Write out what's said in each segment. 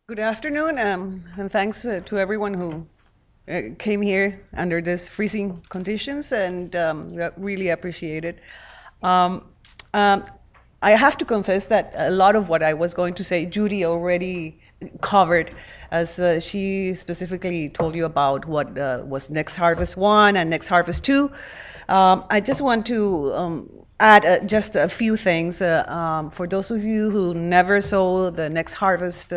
Good afternoon, and thanks to everyone who came here under these freezing conditions, and we really appreciate it. Um, um, I have to confess that a lot of what I was going to say, Judy already covered, as she specifically told you about what was Next Harvest 1 and Next Harvest 2. I just want to add just a few things. For those of you who never saw the Next Harvest,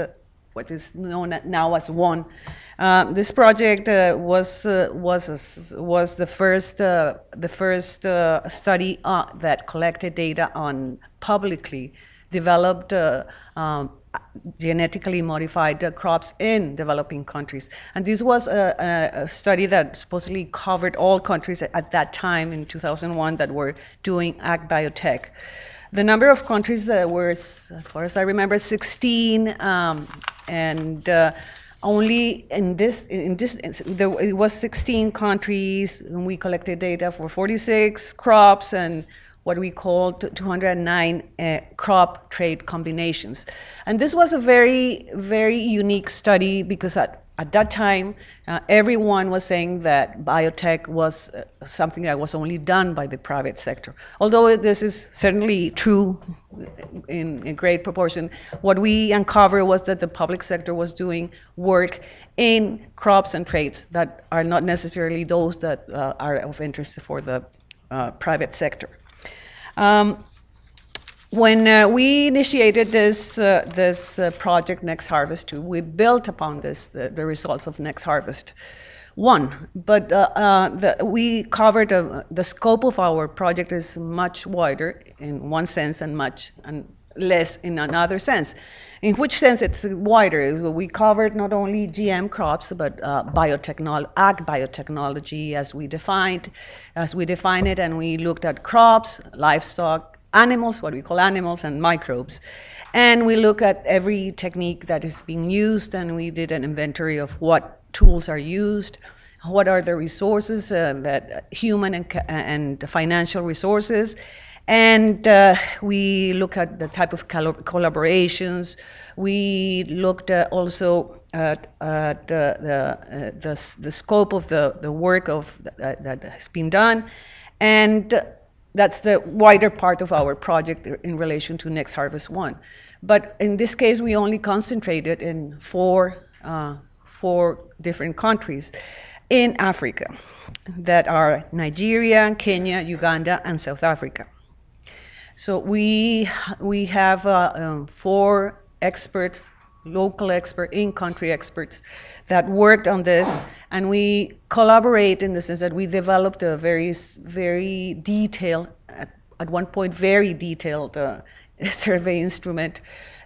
what is known now as one. This project was the first study that collected data on publicly developed genetically modified crops in developing countries. And this was a study that supposedly covered all countries at that time in 2001 that were doing ag biotech. The number of countries were, as far as I remember, 16, and only it was 16 countries, and we collected data for 46 crops and what we called 209 crop trait combinations. And this was a very, very unique study because at that time, everyone was saying that biotech was something that was only done by the private sector. Although this is certainly true in great proportion, what we uncovered was that the public sector was doing work in crops and traits that are not necessarily those that are of interest for the private sector. When we initiated this project, Next Harvest 2, we built upon this, the results of Next Harvest 1. But we covered, the scope of our project is much wider in one sense and much less in another sense. In which sense it's wider? We covered not only GM crops, but ag biotechnology as we define it, and we looked at crops, livestock, animals, what we call animals, and microbes. And we look at every technique that is being used, and we did an inventory of what tools are used, what are the resources, that human and financial resources. And we look at the type of collaborations. We looked also at the scope of the work that has been done. And that's the wider part of our project in relation to Next Harvest 1. But in this case, we only concentrated in four different countries in Africa that are Nigeria, Kenya, Uganda, and South Africa. So we have 4 experts, local experts, in-country experts that worked on this, and we collaborate in the sense that we developed a very detailed, at one point very detailed survey instrument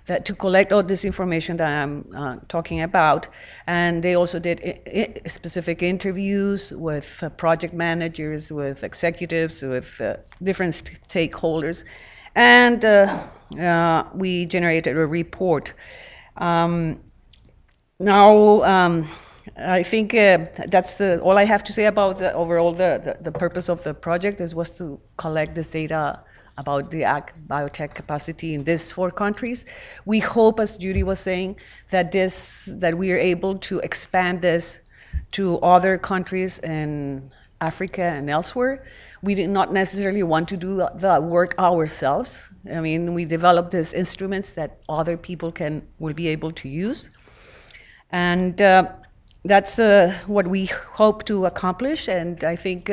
that to collect all this information that I'm talking about. And they also did specific interviews with project managers, with executives, with different stakeholders. And we generated a report. I think that's all I have to say about the purpose of the project was to collect this data about the ag biotech capacity in these 4 countries. We hope, as Judy was saying, that we are able to expand this to other countries in Africa and elsewhere. We did not necessarily want to do the work ourselves. I mean, we developed these instruments that other people will be able to use. And that's what we hope to accomplish. And I think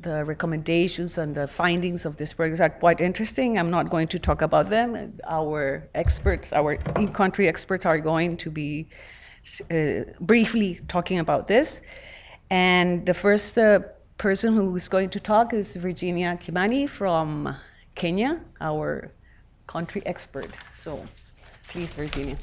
the recommendations and the findings of this project are quite interesting. I'm not going to talk about them. Our experts, our in-country experts, are going to be briefly talking about this. And the first person who is going to talk is Virginia Kimani from Kenya, our country expert. So please, Virginia.